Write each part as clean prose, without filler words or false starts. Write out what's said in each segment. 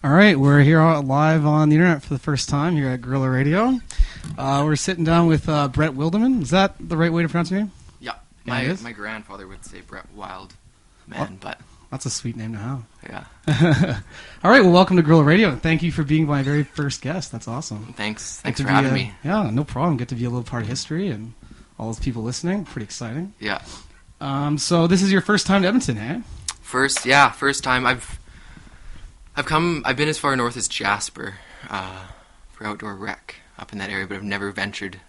All right, we're here live on the internet for the first time here at Guerrilla Radio. We're sitting down with Brett Wildeman. Is that the right way to pronounce your name? Yeah, my grandfather would say Brett Wildeman, but that's a sweet name to have. Yeah. All right, well, welcome to Guerrilla Radio, and thank you for being my very first guest. That's awesome. Thanks for having me. Yeah, no problem. Get to be a little part of history and all those people listening. Pretty exciting. Yeah. So this is your first time to Edmonton, eh? First time. I've been as far north as Jasper for outdoor rec up in that area, but I've never ventured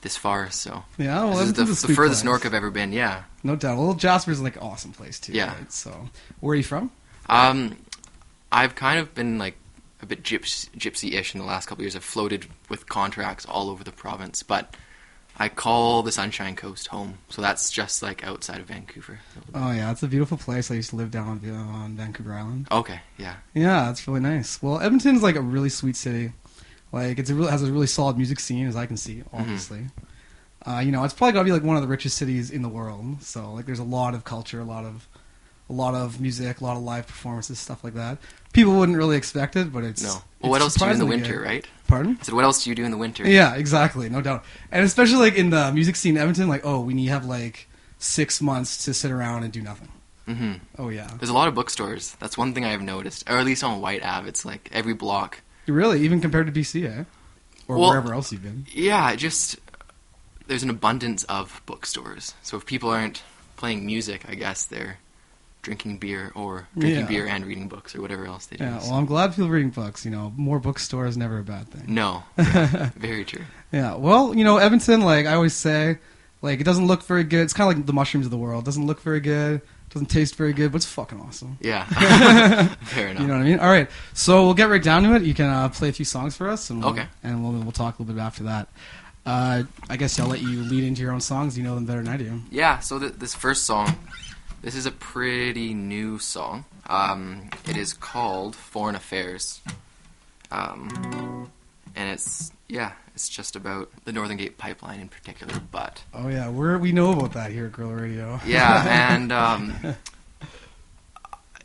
this far. So yeah, well, this is the furthest north I've ever been. Yeah, no doubt. Well, Jasper's like an awesome place too. Yeah. Right? So where are you from? I've kind of been like a bit gypsy-ish in the last couple of years. I've floated with contracts all over the province, but I call the Sunshine Coast home, so that's just like outside of Vancouver. Oh yeah, it's a beautiful place. I used to live down on Vancouver Island. Okay, yeah. Yeah, it's really nice. Well, Edmonton's like a really sweet city. Like has a really solid music scene, as I can see, obviously. Mm-hmm. It's probably got to be like one of the richest cities in the world. So like, there's a lot of culture, a lot of music, a lot of live performances, stuff like that. People wouldn't really expect it, but it's... No. Well, what else do you do in the winter, right? Pardon? I said, what else do you do in the winter? Yeah, exactly. No doubt. And especially, like, in the music scene in Edmonton, like, we have, like, 6 months to sit around and do nothing. Mm-hmm. Oh, yeah. There's a lot of bookstores. That's one thing I've noticed. Or at least on White Ave, it's, like, every block. Really? Even compared to BC, eh? Or wherever else you've been? Yeah, there's an abundance of bookstores. So if people aren't playing music, I guess they're drinking beer or drinking beer and reading books or whatever else they do. Yeah, well, I'm glad people are reading books. More bookstores is never a bad thing. No. Yeah, very true. Yeah, well, Edmonton, like I always say, like it doesn't look very good. It's kind of like the mushrooms of the world. It doesn't look very good. Doesn't taste very good, but it's fucking awesome. Yeah. Fair enough. You know what I mean? All right, so we'll get right down to it. You can play a few songs for us, and okay. And we'll talk a little bit after that. I guess I'll let you lead into your own songs. You know them better than I do. Yeah, so this first song, this is a pretty new song. It is called Foreign Affairs. And it's just about the Northern Gate Pipeline in particular, but... Oh yeah, we know about that here at Guerrilla Radio. Yeah, and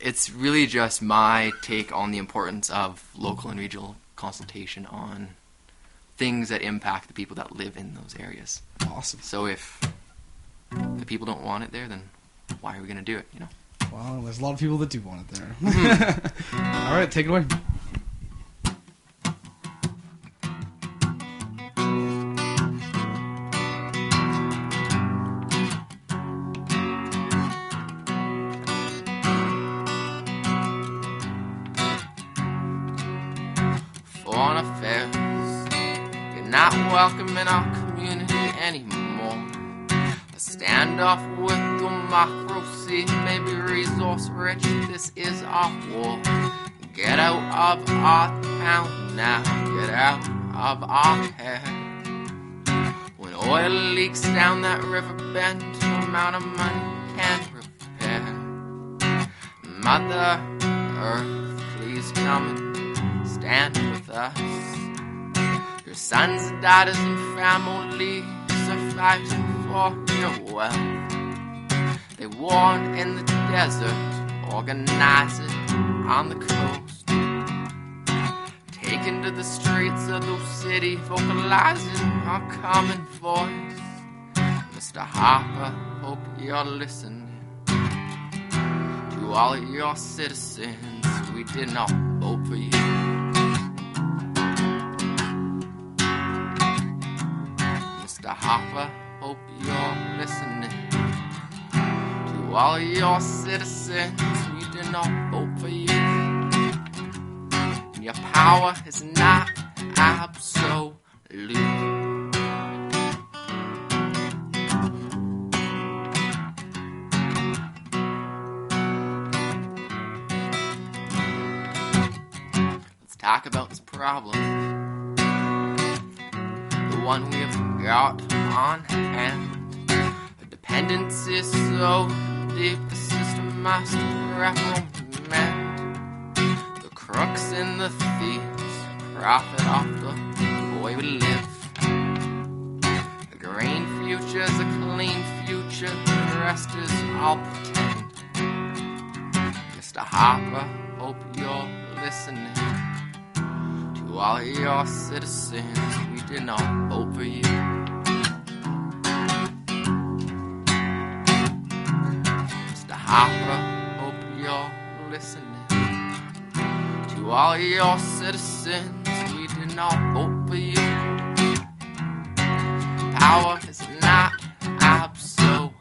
it's really just my take on the importance of local and regional consultation on things that impact the people that live in those areas. Awesome. So if the people don't want it there, then why are we going to do it, Well, there's a lot of people that do want it there. All right, take it away. Foreign affairs, you're not welcome in our community anymore. A standoff with democracy may be resource rich, this is our war. Get out of our town now, get out of our hair. When oil leaks down that river bend, no amount of money can repair. Mother Earth, please come and stand with us. Your sons and daughters and families are fighting for your wealth. They warn in the desert, organize it on the coast. Taken to the streets of those cities, vocalizing our common voice. Mr. Harper, hope you're listening. To all of your citizens, we did not vote for you. Mr. Harper, hope you're listening. To all of your citizens, we did not vote for you. And your power is not absolute. Let's talk about this problem, the one we have got on hand. The dependence is so deep, the system must reprimand. The crooks and the thieves profit off the way we live. A green future's a clean future, the rest is all pretend. Mr. Harper, hope you're listening. To all your citizens, we did not vote for you. Mr. Harper, hope you're listening. To all your citizens, we did not vote for you. Power is not absolute.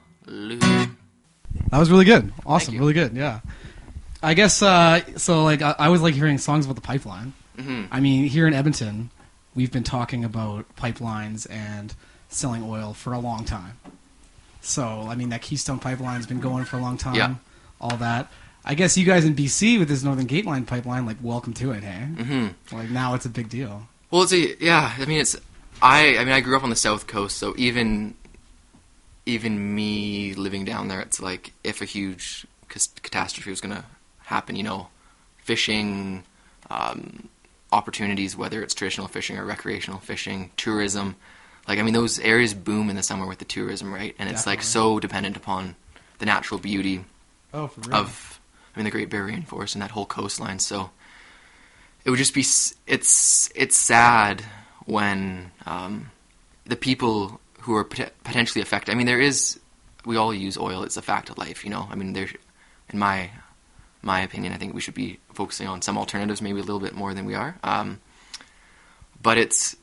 That was really good. Awesome, you. really good. Yeah. I guess so. Like I always like hearing songs about the pipeline. Mm-hmm. I mean, here in Edmonton, we've been talking about pipelines and selling oil for a long time. So I mean, that Keystone Pipeline's been going for a long time. Yeah. All that. I guess you guys in BC with this Northern Gateline pipeline, like, welcome to it, hey? Mm-hmm. Like now it's a big deal. Well, yeah. I mean, I grew up on the South Coast, so even me living down there, it's like if a huge catastrophe was gonna happen, you know, fishing, opportunities, whether it's traditional fishing or recreational fishing, tourism, like, I mean, those areas boom in the summer with the tourism, right? And it's like so dependent upon the natural beauty for real. of, I mean, the Great Barrier Reef and that whole coastline. So it would just be, it's sad when the people who are potentially affected. I mean, we all use oil. It's a fact of life, you know. I mean, in my opinion, I think we should be focusing on some alternatives, maybe a little bit more than we are. But it's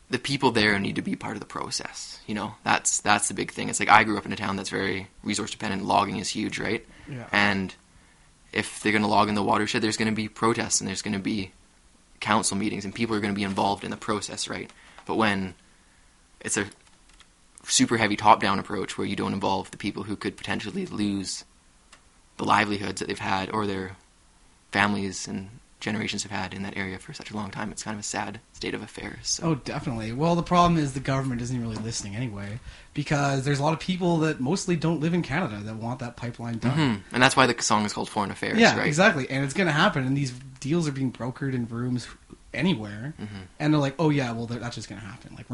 the people there need to be part of the process. You know, that's the big thing. It's like I grew up in a town that's very resource dependent. Logging is huge, right? Yeah. And if they're going to log in the watershed, there's going to be protests and there's going to be council meetings and people are going to be involved in the process, right? But when it's a super heavy top-down approach where you don't involve the people who could potentially lose the livelihoods that they've had or their families and generations have had in that area for such a long time, it's kind of a sad state of affairs. So. Oh, definitely. Well, the problem is the government isn't really listening anyway, because there's a lot of people that mostly don't live in Canada that want that pipeline done. Mm-hmm. And that's why the song is called Foreign Affairs, yeah, right? Exactly. And it's going to happen, and these deals are being brokered in rooms anywhere, and they're like, oh yeah, well, that's just going to happen. Like,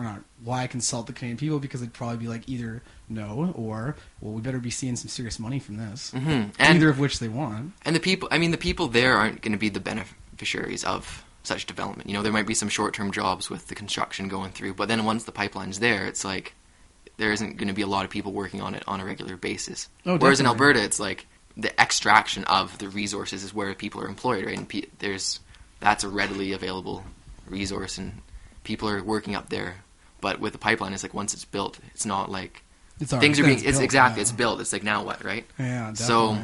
why consult the Canadian people? Because they'd probably be like either no or, well, we better be seeing some serious money from this. And either of which they want. And the people there aren't going to be the beneficiaries of such development. You know, there might be some short-term jobs with the construction going through, but then once the pipeline's there, it's like there isn't going to be a lot of people working on it on a regular basis. Oh, whereas in definitely. Alberta, it's like the extraction of the resources is where people are employed, right? And that's a readily available resource, and people are working up there. But with the pipeline, it's like once it's built, it's not like things are being. It's exactly, it's built. It's like now what, right? Yeah, definitely. So,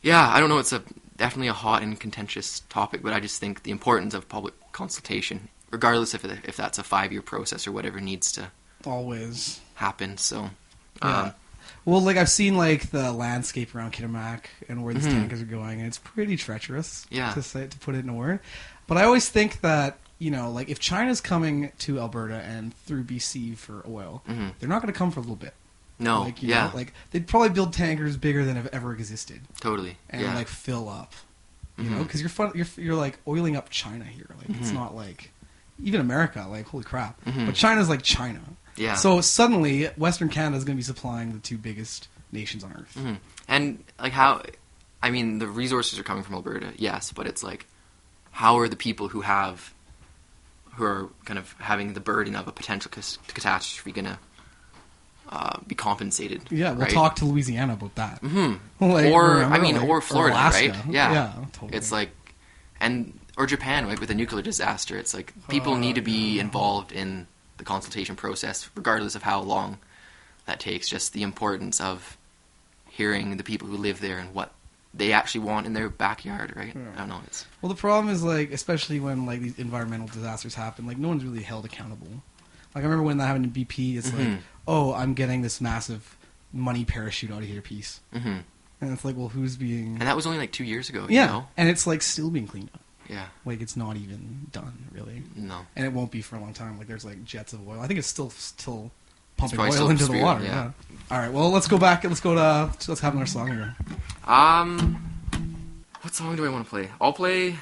yeah, I don't know. It's definitely a hot and contentious topic, but I just think the importance of public consultation, regardless if that's a 5-year process or whatever needs to always happen. So, yeah. Well, like, I've seen, like, the landscape around Kitimat and where these tankers are going, and it's pretty treacherous, to put it in a word. But I always think that, you know, like, if China's coming to Alberta and through BC for oil, they're not going to come for a know, like, they'd probably build tankers bigger than have ever existed. Totally. And, like, fill up, you know? Because you're, like, oiling up China here. Like, it's not like... Even America, like, holy crap. But China's like China. Yeah. So suddenly, Western Canada is going to be supplying the 2 biggest nations on Earth. And, like, I mean, the resources are coming from Alberta, yes, but it's like, how are the people who are kind of having the burden of a potential catastrophe going to be compensated? Yeah, we'll right? talk to Louisiana about that. Like, or Florida, Alaska. right? Yeah, totally. It's like, or Japan, like with a nuclear disaster. It's like people need to be involved in the consultation process, regardless of how long that takes. Just the importance of hearing the people who live there and what they actually want in their backyard, right? Yeah. I don't know. Well, the problem is, like, especially when, like, these environmental disasters happen, like, no one's really held accountable. Like, I remember when that happened in BP, it's like, oh, I'm getting this massive money parachute out of here piece. And it's like, well, who's being... And that was only, like, 2 years ago, yeah, you know? And it's, like, still being cleaned up. Yeah. Like, it's not even done, really. No. And it won't be for a long time. Like, there's, like, jets of oil. I think it's still pumping oil still into the water. Yeah. All right, well, let's go back. Let's have another song here. What song do I want to play? I'll play...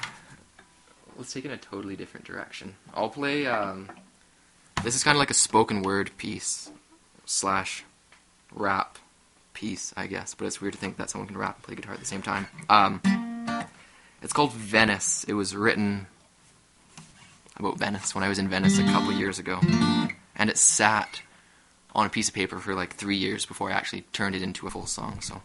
Let's take it in a totally different direction. I'll play, this is kind of like a spoken word piece / rap piece, I guess. But it's weird to think that someone can rap and play guitar at the same time. It's called Venice. It was written about Venice when I was in Venice a couple years ago. And it sat on a piece of paper for like 3 years before I actually turned it into a full song, so...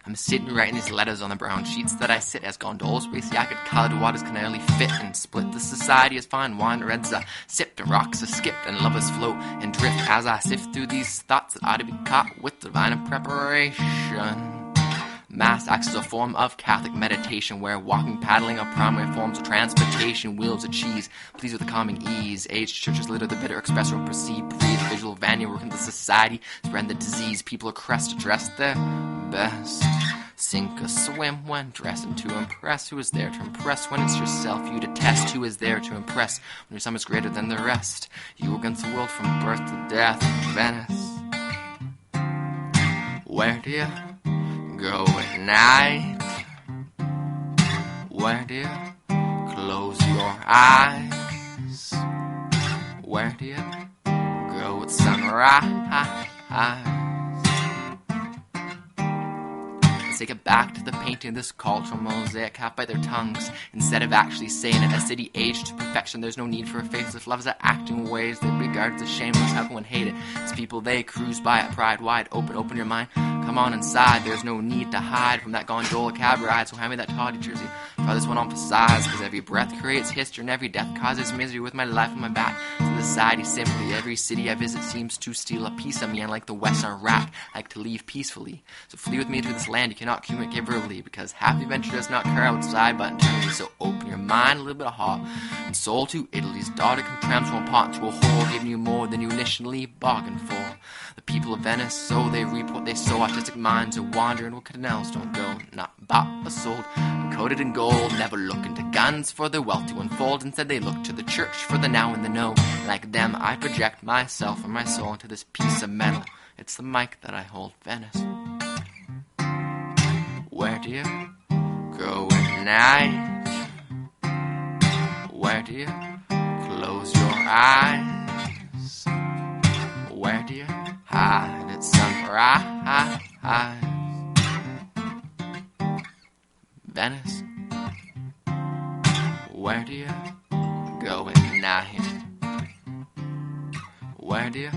I'm sitting writing these letters on the brown sheets that I sit as gondolas. Basically, I could color the waters can only fit and split the society as fine wine. Reds are sipped and rocks are skipped and lovers float and drift as I sift through these thoughts that ought to be caught with divine preparation. Mass acts as a form of Catholic meditation where walking, paddling are primary forms of transportation. Wheels of cheese, pleased with the calming ease. Aged churches litter the bitter, express or perceive. Breathe visual vanity, working the society, spread the disease. People are crest dressed their best. Sink or swim when dressing to impress. Who is there to impress when it's yourself you detest? Who is there to impress when your sum is greater than the rest? You against the world from birth to death. Venice, where do you go at night? Where do you close your eyes? Where do you go at sunrise? Let's take it back to the painting of this cultural mosaic, half by their tongues, instead of actually saying it. A city aged to perfection, there's no need for a facelift. Loves that acting ways they regard as shameless, everyone hate it. It's people they cruise by at pride wide open your mind. Come on inside, there's no need to hide from that gondola cab ride. So hand me that tawdry jersey, try this one on for size, cause every breath creates history and every death causes misery. With my life on my back to the society simply, every city I visit seems to steal a piece of me. And like the western rat, I like to leave peacefully. So flee with me to this land you cannot communicate verbally, because half the adventure does not occur outside but internally. So open your mind, a little bit of heart and soul to Italy's daughter can transform a pot to a whole, giving you more than you initially bargained for. The people of Venice, so they reap what they sow. Artistic minds are wandering where canals don't go. Not bought or sold, coated in gold. Never looking to guns for their wealth to unfold. Instead they look to the church for the now and the no. Like them, I project myself and my soul into this piece of metal. It's the mic that I hold. Venice, where do you go at night? Where do you close your eyes? Where do you hide at sunrise? Venice, where do you go at night? Where do you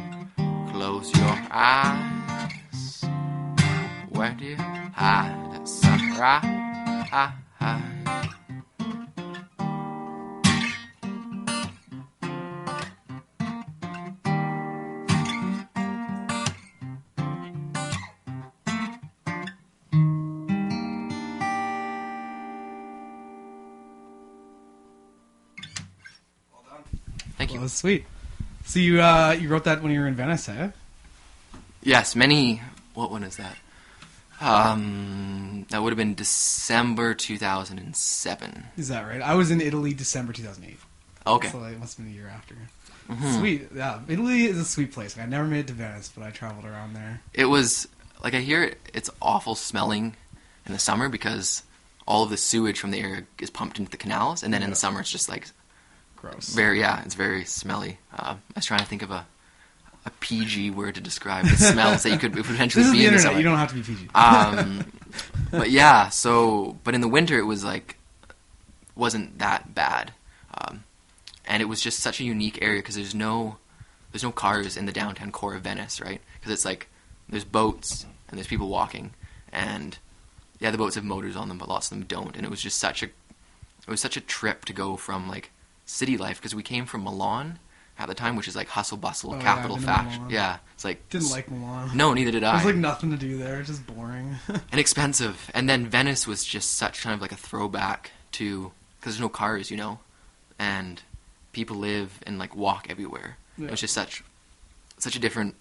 close your eyes? Where do you hide at sunrise? Thank you. Well, that's sweet. So you wrote that when you were in Venice, eh? Yes, what one is that? That would have been December 2007. Is that right? I was in Italy December 2008. Okay. So it must have been a year after. Mm-hmm. Sweet. Yeah, Italy is a sweet place. I never made it to Venice, but I traveled around there. It was, like, I hear it's awful smelling in the summer because all of the sewage from the area is pumped into the canals, and then in the summer it's just, like, gross. It's very smelly. I was trying to think of a PG word to describe the smells that you could potentially this be is the in the internet. summer. You don't have to be PG. But yeah, but in the winter it was like, wasn't that bad. And it was just such a unique area because there's no cars in the downtown core of Venice, right? Because it's like, there's boats and there's people walking, and yeah, the boats have motors on them, but lots of them don't. And it was just such a trip to go from like city life, because we came from Milan at the time, which is like hustle bustle, capital fashion. Yeah, it's like didn't like Milan. No, neither did I. There's like nothing to do there. It's just boring and expensive. And then Venice was just such kind of like a throwback to, because there's no cars, and people live and like walk everywhere. Yeah. It was just such a different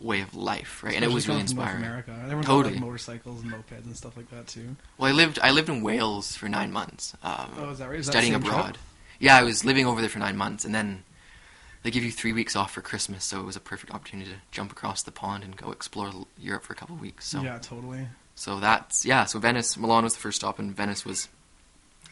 way of life, right? Especially And it was really coming from North inspiring. America. Everyone's Totally. got, like, motorcycles and mopeds and stuff like that too. Well, I lived in Wales for 9 months. Is that right? Is that studying the same abroad. trip? Yeah, I was living over there for 9 months, and then they give you 3 weeks off for Christmas, so it was a perfect opportunity to jump across the pond and go explore Europe for a couple of weeks. So Yeah, totally. So so Venice, Milan was the first stop, and Venice was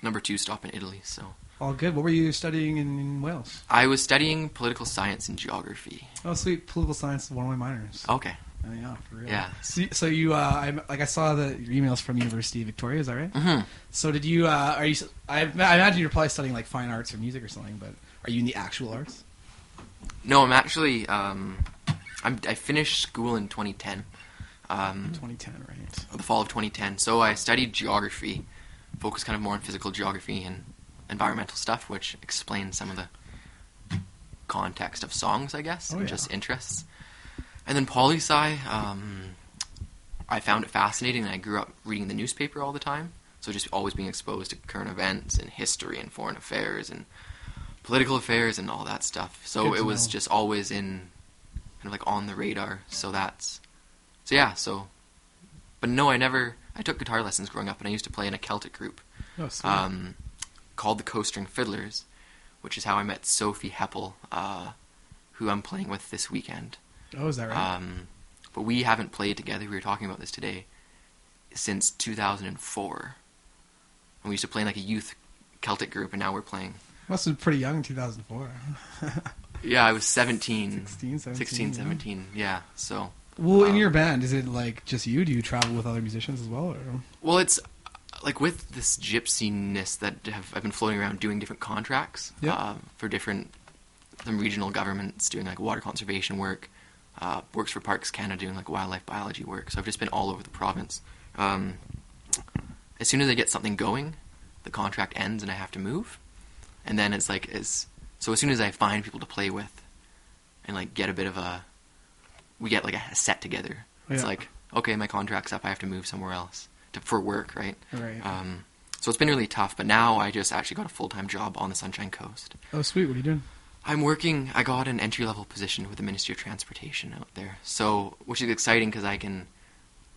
number 2 stop in Italy. So All good. What were you studying in Wales? I was studying political science and geography. Oh, sweet. Political science is one of my minors. Okay. Yeah, for real. Yeah. So you, I saw your emails from University of Victoria. Is that right? Mm-hmm. So did you? Are you? I imagine you're probably studying like fine arts or music or something. But are you in the actual arts? No, I'm actually. I finished school in 2010. 2010, right? The fall of 2010. So I studied geography, focused kind of more on physical geography and environmental stuff, which explains some of the context of songs, I guess, and just interests. And then poli-sci, I found it fascinating, and I grew up reading the newspaper all the time, so just always being exposed to current events and history and foreign affairs and political affairs and all that stuff. So it was just always in kind of like on the radar. But no, I took guitar lessons growing up, and I used to play in a Celtic group called the Coastring Fiddlers, which is how I met Sophie Heppel, who I'm playing with this weekend. Oh, is that right? But we haven't played together, we were talking about this today, since 2004. And we used to play in like a youth Celtic group, and now we're playing. Must have been pretty young in 2004. Yeah, I was 17. 16, 17, yeah. So. Well, in your band, is it like just you? Do you travel with other musicians as well? Or? Well, it's like with this gypsy-ness that I've been floating around doing different contracts for different regional governments, doing like water conservation work, works for Parks Canada, doing like wildlife biology work. So I've just been all over the province. As soon as I get something going, the contract ends and I have to move. And then it's like, so as soon as I find people to play with and like get a bit of we get like a set together. It's like, okay, my contract's up, I have to move somewhere else for work, right? Right. So it's been really tough, but now I just actually got a full-time job on the Sunshine Coast. Oh, sweet. What are you doing? I got an entry-level position with the Ministry of Transportation out there. So, which is exciting because I can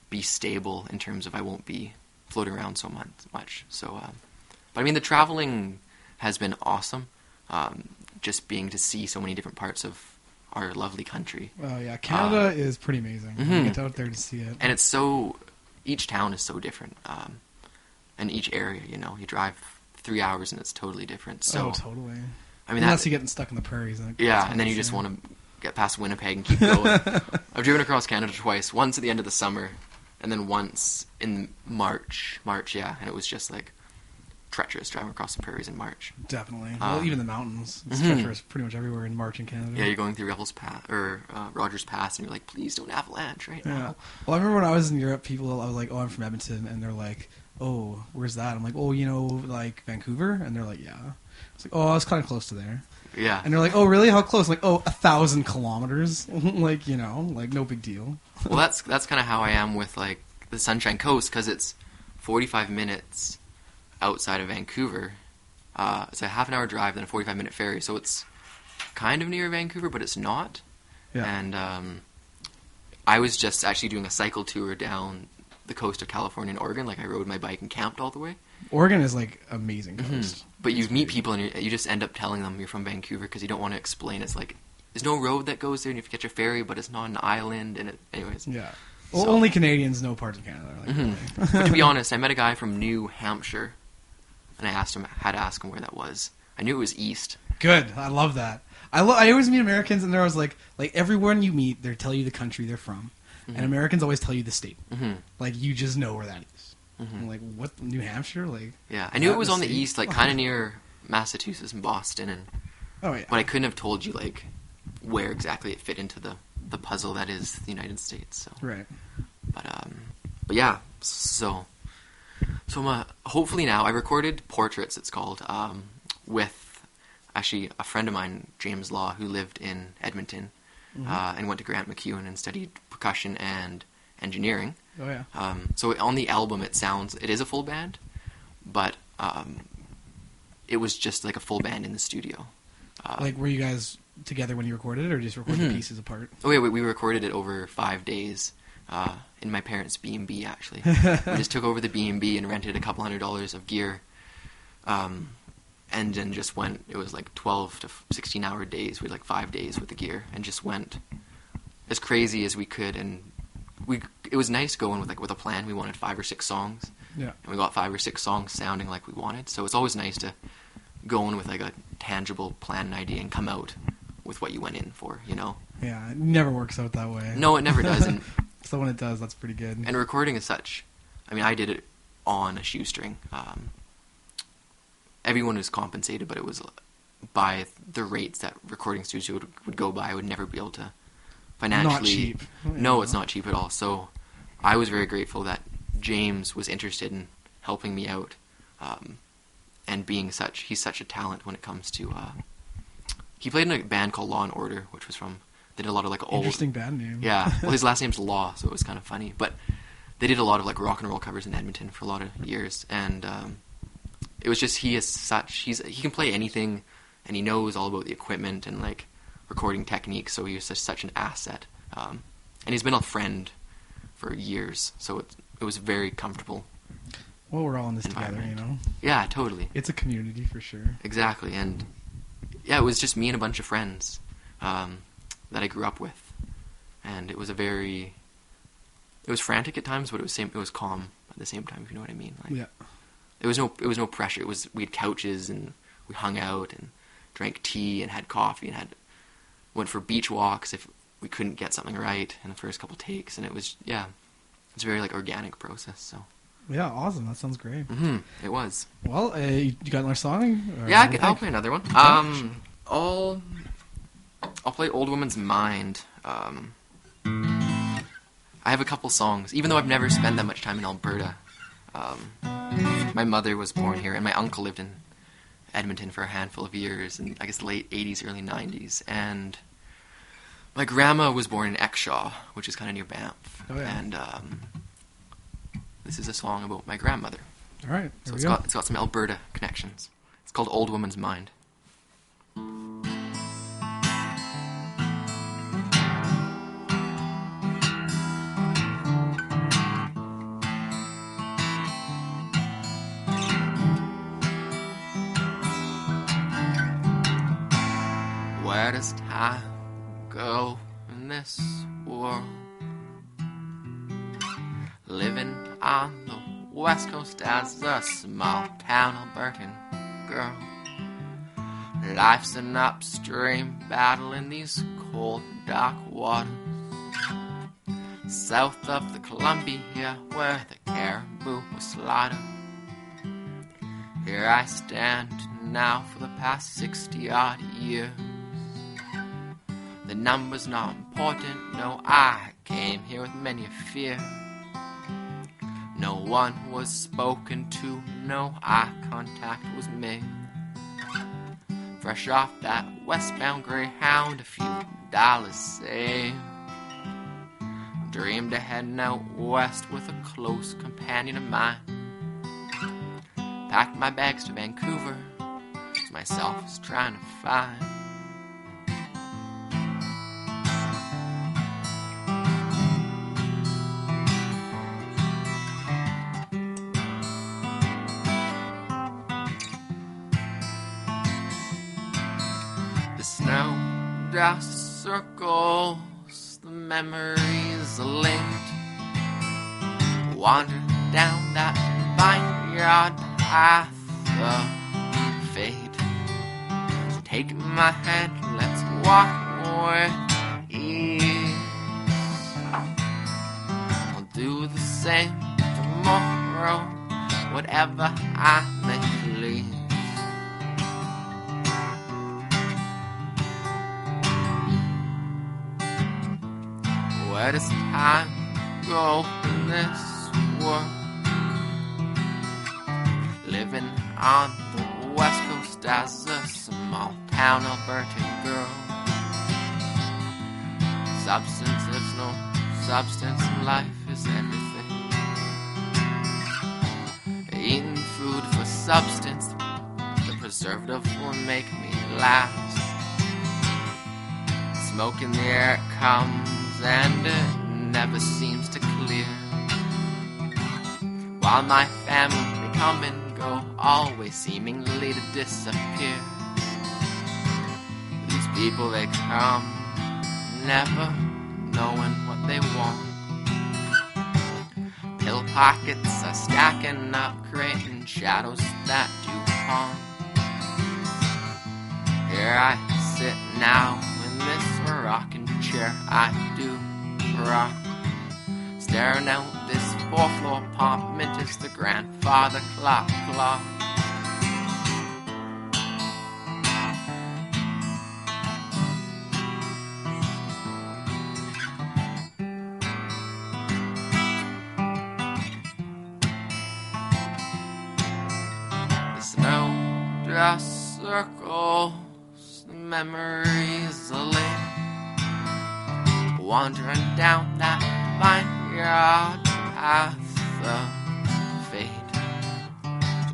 be stable in terms of I won't be floating around so much. So, but I mean, the traveling has been awesome. Just being to see so many different parts of our lovely country. Oh yeah, Canada is pretty amazing. Mm-hmm. You get out there to see it. And each town is so different. And each area, you drive 3 hours and it's totally different. So, oh, totally. I mean, unless you're getting stuck in the prairies. And then you just want to get past Winnipeg and keep going. I've driven across Canada twice, once at the end of the summer, and then once in March, and it was just like treacherous driving across the prairies in March. Definitely. Well, even the mountains. It's treacherous pretty much everywhere in March in Canada. Yeah, you're going through Rogers Pass, and you're like, please don't avalanche right now. Well, I remember when I was in Europe, I was like, oh, I'm from Edmonton, and they're like, oh, where's that? I'm like, oh, like Vancouver? And they're like, yeah. It's like, oh, I was kind of close to there. Yeah. And they're like, oh, really? How close? I'm like, oh, 1,000 kilometers. like, like no big deal. Well, that's kind of how I am with like the Sunshine Coast, because it's 45 minutes outside of Vancouver. It's a half an hour drive, then a 45-minute ferry, so it's kind of near Vancouver, but it's not. Yeah. And I was just actually doing a cycle tour down the coast of California and Oregon. Like, I rode my bike and camped all the way. Oregon is like amazing coast. Mm-hmm. But you meet people and you just end up telling them you're from Vancouver because you don't want to explain. It's like, there's no road that goes there, and you have to catch a ferry, but it's not an island, and anyways. Yeah. Well, only Canadians know parts of Canada. Like, But to be honest, I met a guy from New Hampshire, and I had to ask him where that was. I knew it was east. Good. I love that. I always meet Americans, and they're always like everyone you meet, they tell you the country they're from. Mm-hmm. And Americans always tell you the state. Mm-hmm. Like, you just know where that is. Mm-hmm. I'm like, what, New Hampshire? Like, yeah, I knew it was on the east, like kind of near Massachusetts and Boston, and but I couldn't have told you like where exactly it fit into the puzzle that is the United States. So right. But yeah, so hopefully now I recorded Portraits. It's called with actually a friend of mine, James Law, who lived in Edmonton. Mm-hmm. And went to Grant MacEwan and studied percussion and engineering. Oh yeah. it was just like a full band in the studio. Like, were you guys together when you recorded it, or just recorded the pieces apart? Oh, wait, we recorded it over 5 days in my parents' B&B, actually. We just took over the B&B and rented a couple $100 of gear, and then just went. It was like 12 to 16-hour days. We had like 5 days with the gear, and just went as crazy as we could. And it was nice going with a plan. We wanted 5 or 6 songs, Yeah. and we got 5 or 6 songs sounding like we wanted. So it's always nice to go in with like a tangible plan and idea and come out with what you went in for, you know? Yeah, it never works out that way. No, it never does. And So when it does, that's pretty good. And recording is such. I mean, I did it on a shoestring. Everyone was compensated, but it was by the rates that recording studio would go by. I would never be able to financially. Not cheap. No, it's not cheap at all. So I was very grateful that James was interested in helping me out, and he's such a talent when it comes to. He played in a band called Law and Order, which was they did a lot of like old. Interesting band name. Yeah, well, his last name's Law, so it was kind of funny. But they did a lot of like rock and roll covers in Edmonton for a lot of years, and it was just he can play anything, and he knows all about the equipment and like recording techniques. So he was such an asset, and he's been a friend for years. So it was very comfortable. Well, we're all in this together, you know? Yeah, totally. It's a community for sure. Exactly, and yeah, it was just me and a bunch of friends that I grew up with, and it was frantic at times, but it was calm at the same time, if you know what I mean. Like, Yeah. It was no pressure. We had couches and we hung out and drank tea and had coffee and went for beach walks if we couldn't get something right in the first couple takes, and it's a very like organic process. So. Yeah, awesome. That sounds great. Mm-hmm. It was. Well, you got another song? Yeah, I'll play another one. I'll play Old Woman's Mind. I have a couple songs, even though I've never spent that much time in Alberta. My mother was born here, and my uncle lived in Edmonton for a handful of years, in I guess late 80s, early 90s. And my grandma was born in Exshaw, which is kind of near Banff. Oh, yeah. And this is a song about my grandmother. All right. So it's got some Alberta connections. It's called Old Woman's Mind. Where does time go in this world? Living on the west coast as a small town Albertan girl. Life's an upstream battle in these cold, dark waters. South of the Columbia, where the caribou was slaughtered. Here I stand now for the past 60-odd years. The number's not important, no, I came here with many a fear. No one was spoken to, no eye contact was made. Fresh off that westbound Greyhound, a few dollars saved. Dreamed of heading out west with a close companion of mine. Packed my bags to Vancouver, as myself was trying to find. The snow dust circles, the memories are linked. Wandered down that vineyard path of fate. So take my hand, let's walk with ease. I'll do the same tomorrow, whatever I may please. Where does time go in this world? Living on the west coast as a small town Albertan girl. Substance, there's no substance in life, is everything. Eating food for substance, the preservative will make me last. Smoke in the air it comes and it never seems to clear. While my family come and go, always seemingly to disappear. These people they come, never knowing what they want. Pill pockets are stacking up, creating shadows that do harm. Here I sit now in this rocking chair I do rock, staring out this 4th floor apartment. It's the grandfather clock. The snow just circles the memories of late, wandering down that vineyard path of fate.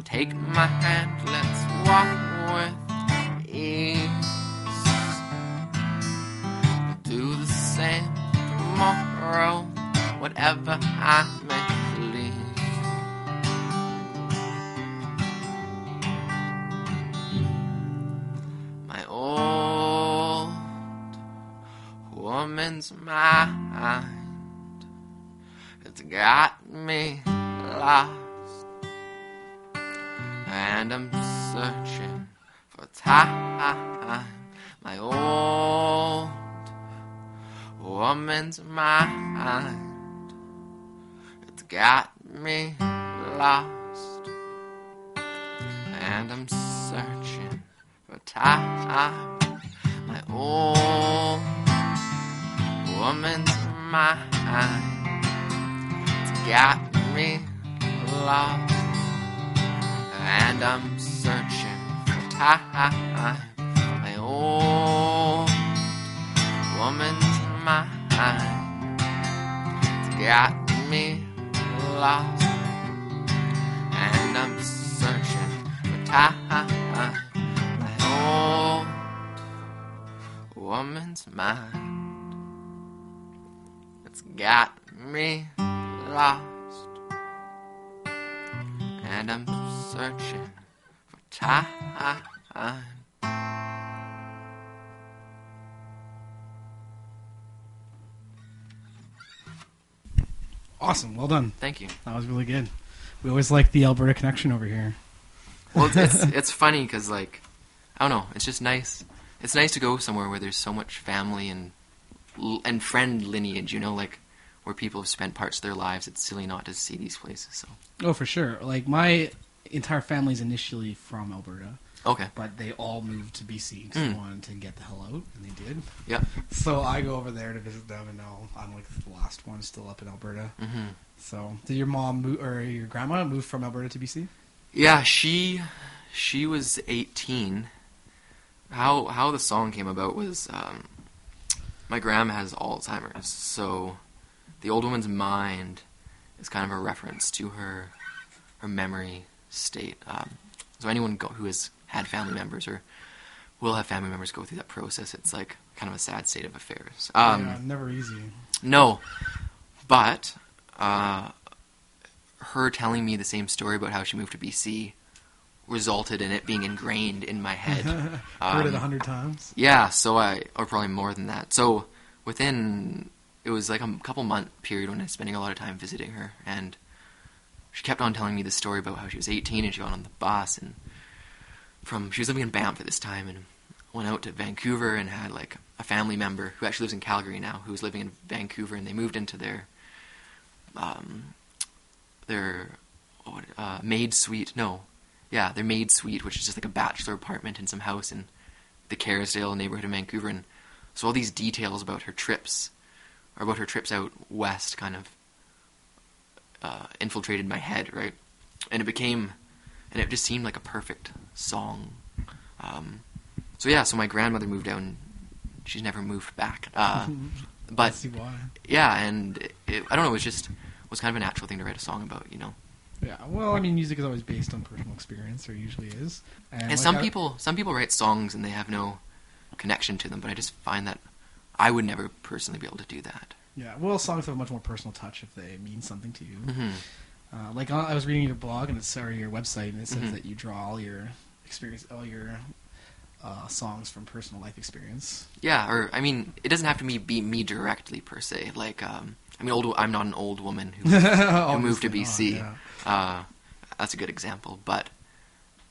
Take my hand, let's walk with ease. Do the same tomorrow, whatever I may please. My old woman's mind, it's got me lost, and I'm searching for time. My old woman's mind, it's got me lost, and I'm searching for time. My old woman's mind, it's got me lost, and I'm searching for time. My old woman's mind, it's got me lost, and I'm searching for time. My old woman's mind, it's got me lost, and I'm searching for time. Awesome. Well done. Thank you. That was really good. We always like the Alberta connection over here. Well, it's funny because, like, I don't know, it's just nice. It's nice to go somewhere where there's so much family and friend lineage, you know, like where people have spent parts of their lives. It's silly not to see these places. So. Oh, for sure. Like, my entire family's initially from Alberta. Okay. But they all moved to BC because they wanted to get the hell out, and they did. Yeah. So I go over there to visit them, and now I'm like the last one still up in Alberta. Mm-hmm. So, did your mom or your grandma move from Alberta to BC? Yeah, she was 18. How the song came about was my grandma has Alzheimer's, so the old woman's mind is kind of a reference to her memory state. So anyone who has had family members or will have family members go through that process, it's like kind of a sad state of affairs. Yeah, never easy. No, but her telling me the same story about how she moved to BC resulted in it being ingrained in my head. Heard it 100 times? Yeah, or probably more than that. So it was like a couple month period when I was spending a lot of time visiting her, and she kept on telling me the story about how she was 18 and she got on the bus, and she was living in Banff at this time, and went out to Vancouver and had like a family member who actually lives in Calgary now, who was living in Vancouver, and they moved into their maid suite. No, yeah, their maid suite, which is just like a bachelor apartment in some house in the Kerrisdale neighborhood of Vancouver. And so all these details about her trips out west kind of infiltrated my head, right? And it just seemed like a perfect song. So my grandmother moved down. She's never moved back. But I see why. Yeah, and I don't know. It was kind of a natural thing to write a song about, you know. Yeah, well, I mean, music is always based on personal experience, or usually is. And like some people write songs and they have no connection to them, but I just find that I would never personally be able to do that. Yeah, well, songs have a much more personal touch if they mean something to you. Mm-hmm. Like I was reading your blog and your website, and it says Mm-hmm. that you draw all your experience, all your songs from personal life experience. Yeah, or I mean, it doesn't have to be me directly per se. Like, I mean, I'm not an old woman who moved to BC. That's a good example, but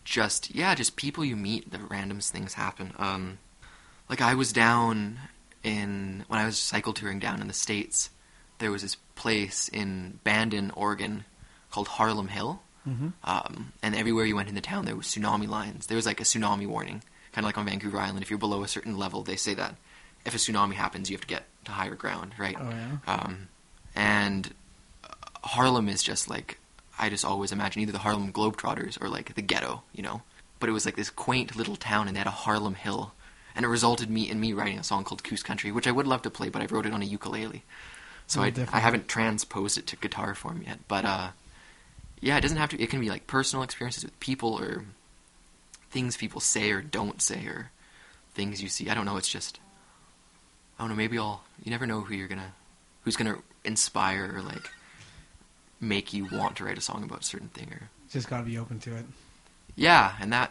just people you meet, the random things happen. Like I was down when I was cycle touring down in the States, there was this place in Bandon, Oregon, called Harlem Hill. Mm-hmm. And everywhere you went in the town, there was tsunami lines. There was like a tsunami warning, kind of like on Vancouver Island. If you're below a certain level, they say that if a tsunami happens, you have to get to higher ground, right? Oh, yeah? And Harlem is just like, I just always imagine either the Harlem Globetrotters or like the ghetto, you know? But it was like this quaint little town, and they had a Harlem Hill. And it resulted in me writing a song called Coos Country, which I would love to play, but I wrote it on a ukulele. So I haven't transposed it to guitar form yet. But it doesn't have to. It can be like personal experiences with people, or things people say or don't say, or things you see. I don't know. It's just, I don't know. Maybe you never know who's gonna inspire or like make you want to write a song about a certain thing. Or Just gotta be open to it. Yeah, and I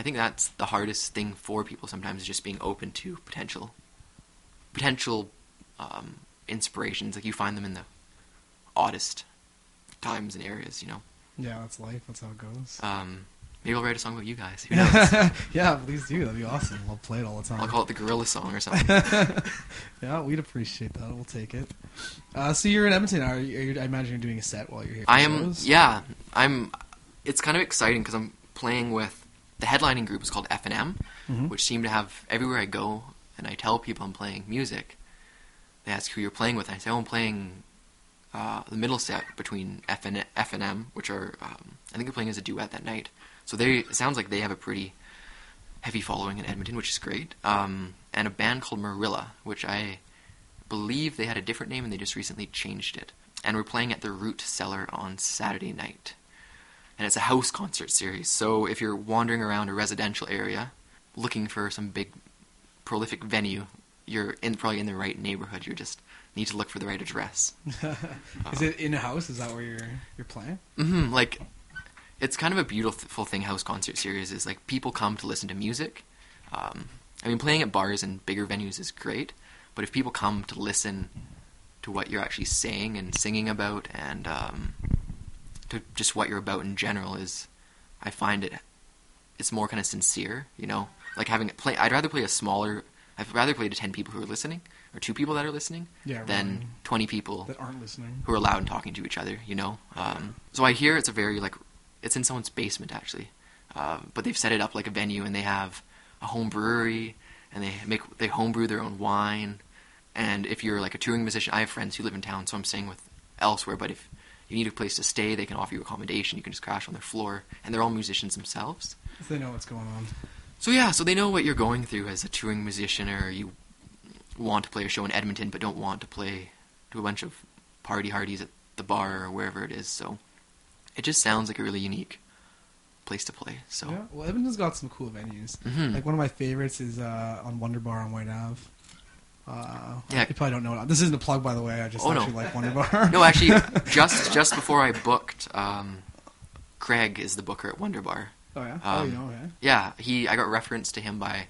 think that's the hardest thing for people sometimes, is just being open to potential inspirations. Like you find them in the oddest times and areas, you know. Yeah, that's life. That's how it goes. Maybe I'll write a song about you guys. Who knows? Yeah, please do. That'd be awesome. We'll play it all the time. I'll call it the Guerrilla song or something. Yeah, we'd appreciate that. We'll take it. So you're in Edmonton. I imagine you're doing a set while you're here. I am. Shows? Yeah, I'm. It's kind of exciting because I'm playing with the headlining group is called F&M, mm-hmm. which seem to have everywhere I go, and I tell people I'm playing music. They ask who you're playing with, and I say, I'm playing the middle set between F&M, which are I think they're playing as a duet that night. So it sounds like they have a pretty heavy following in Edmonton, which is great. And a band called Guerrilla, which I believe they had a different name and they just recently changed it. And we're playing at the Root Cellar on Saturday night. And it's a house concert series, so if you're wandering around a residential area looking for some big, prolific venue, you're probably in the right neighborhood. You just need to look for the right address. Is it in a house? Is that where you're playing? Mm-hmm. Like, it's kind of a beautiful thing, house concert series, is like people come to listen to music. I mean, playing at bars and bigger venues is great, but if people come to listen to what you're actually saying and singing about, and to just what you're about in general, I find it's more kind of sincere, you know? Like I'd rather play to 10 people who are listening, or 2 people that are listening, than 20 people that aren't listening, who are loud and talking to each other, you know? So I hear it's a very, like, it's in someone's basement, actually. But they've set it up like a venue, and they have a home brewery, and they homebrew their own wine. And if you're like a touring musician, I have friends who live in town, so I'm staying with elsewhere, but if you need a place to stay, they can offer you accommodation. You can just crash on their floor, and they're all musicians themselves. So they know what's going on. So they know what you're going through as a touring musician, or you want to play a show in Edmonton but don't want to play to a bunch of party hardies at the bar or wherever it is. So it just sounds like a really unique place to play. So yeah, well, Edmonton's got some cool venues. Mm-hmm. Like one of my favorites is on Wonder Bar on White Ave. Yeah. You probably don't know it. This isn't a plug, by the way. I just like Wonder Bar. No, actually, just before I booked, Craig is the booker at Wonder Bar. Oh yeah. You know, yeah. I got referenced to him by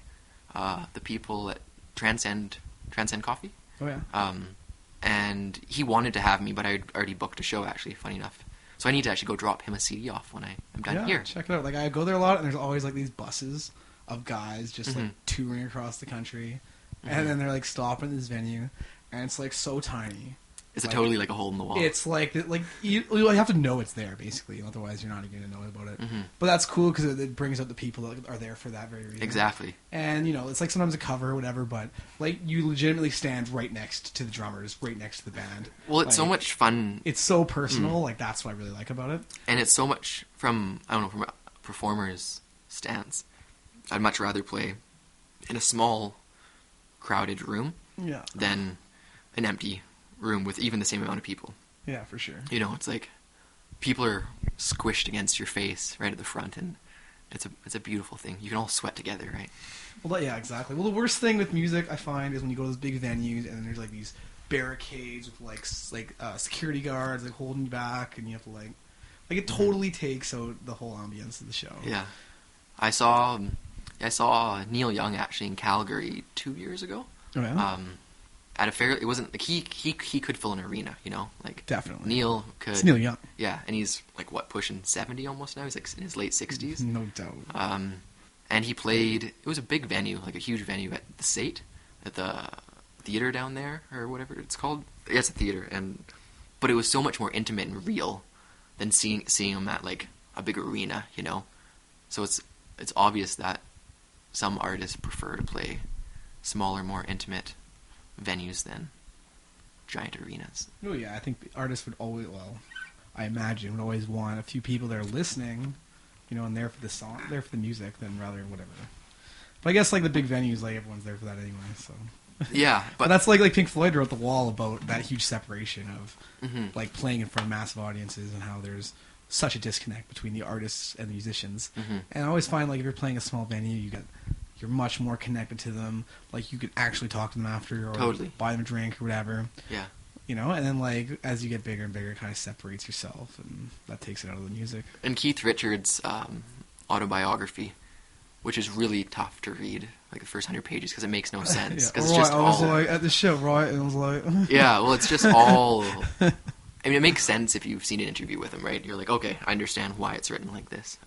the people at Transcend Coffee. Oh yeah. And he wanted to have me, but I already booked a show. Actually, funny enough. So I need to actually go drop him a CD off when I'm done here. Check it out. Like I go there a lot, and there's always like these buses of guys just like touring across the country. And then they're like stopping at this venue, and it's like so tiny. Is it totally like a hole in the wall? It's like you have to know it's there basically, otherwise you're not even going to know about it. Mm-hmm. But that's cool because it brings out the people that are there for that very reason. Exactly. And you know, it's like sometimes a cover or whatever, but like you legitimately stand right next to the drummers, right next to the band. Well, it's so much fun. It's so personal. Like that's what I really like about it. And it's so much from a performer's stance. I'd much rather play in a small, crowded room than an empty room with even the same amount of people. Yeah, for sure. You know, it's like people are squished against your face right at the front, and it's a beautiful thing. You can all sweat together, right? Well, yeah, exactly. Well, the worst thing with music I find is when you go to those big venues and then there's like these barricades with like security guards like holding you back, and you have to like it totally takes out the whole ambience of the show. Yeah, I saw Neil Young actually in Calgary 2 years ago. Oh, yeah? At a fair, it wasn't like he could fill an arena, you know, like Definitely. Neil could. It's Neil Young. Yeah, and he's like pushing 70 almost now. He's like in his late 60s. No doubt. And he played. It was a big venue, like a huge venue at the State, at the theater down there or whatever it's called. Yeah, it's a theater, but it was so much more intimate and real than seeing him at like a big arena, you know. So it's obvious that some artists prefer to play smaller, more intimate venues than giant arenas. Oh yeah, I think the artists would always, I imagine, would always want a few people there listening, you know, and there for the song, there for the music, than rather whatever. But I guess like the big venues, like everyone's there for that anyway. So yeah, but that's like Pink Floyd wrote The Wall about that huge separation of like playing in front of massive audiences and how there's such a disconnect between the artists and the musicians. And I always find like if you're playing a small venue, you're much more connected to them. Like you could actually talk to them after, or totally buy them a drink or whatever. Yeah. You know, and then like as you get bigger and bigger, it kind of separates yourself, and that takes it out of the music. And Keith Richards' autobiography, which is really tough to read, like the first 100 pages, because it makes no sense. Yeah. Because Right, it's just I was all like at the show, right? And I was like, yeah, well, it's just all. I mean, it makes sense if you've seen an interview with him, right? You're like, okay, I understand why it's written like this.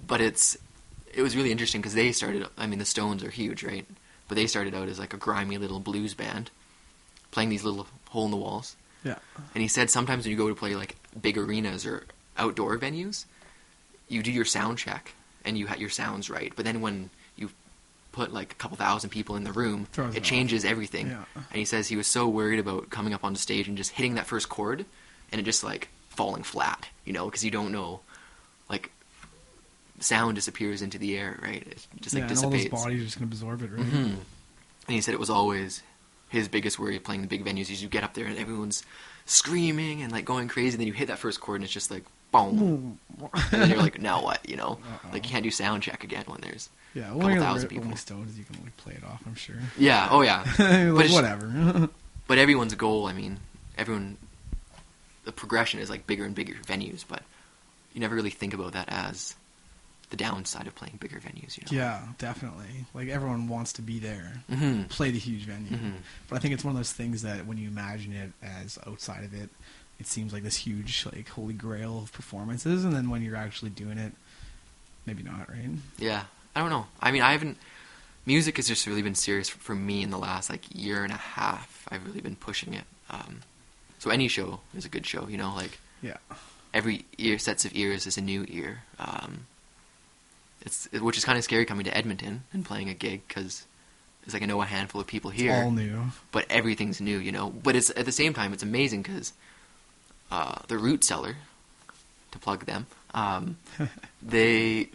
But it was really interesting because they started. I mean, the Stones are huge, right? But they started out as like a grimy little blues band, playing these little hole in the walls. yeah, And he said sometimes when you go to play like big arenas or outdoor venues, you do your sound check and you have your sounds right. But then when you put like a couple thousand people in the room, it changes everything. Yeah. And he says he was so worried about coming up on stage and just hitting that first chord and it just like falling flat, you know, because you don't know, like sound disappears into the air, right? It just like dissipates. And all those bodies are just going to absorb it, right? And he said it was always his biggest worry playing the big venues is you get up there and everyone's screaming and like going crazy, and then you hit that first chord and it's just like boom, and then you're like, now what, you know? Like you can't do sound check again when there's a couple thousand people. Rolling Stones, you can like play it off, I'm sure. Yeah, oh yeah. But whatever. But everyone's goal, I mean, the progression is like bigger and bigger venues, but you never really think about that as the downside of playing bigger venues, you know? Yeah, definitely. Like everyone wants to be there, Mm-hmm. play the huge venue. But I think it's one of those things that when you imagine it as outside of it, it seems like this huge, like, holy grail of performances, and then when you're actually doing it, maybe not, right? Yeah, I don't know. I mean, music has just really been serious for me in the last, like, year and a half. I've really been pushing it. So any show is a good show, you know, like, yeah. Every sets of ears is a new ear. Which is kind of scary coming to Edmonton and playing a gig, because it's like I know a handful of people here. It's all new. But everything's new, you know. But it's at the same time, it's amazing because the Root Cellar, to plug them, they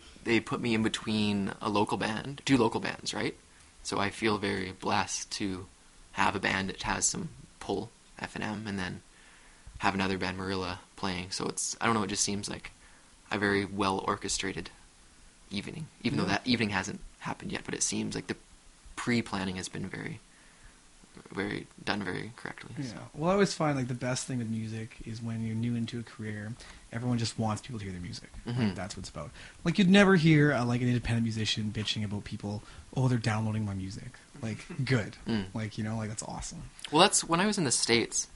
put me in between two local bands, right? So I feel very blessed to have a band that has some pull, F&M, and then have another band, Guerrilla, playing. So I don't know, it just seems like a very well orchestrated evening, even though that evening hasn't happened yet, but it seems like the pre-planning has been very done very correctly. Yeah. So. Well, I always find like the best thing with music is when you're new into a career, everyone just wants people to hear their music. Like, that's what it's about. Like you'd never hear like an independent musician bitching about people, oh, they're downloading my music. Like good. Like, you know, like that's awesome. Well, that's when I was in the States.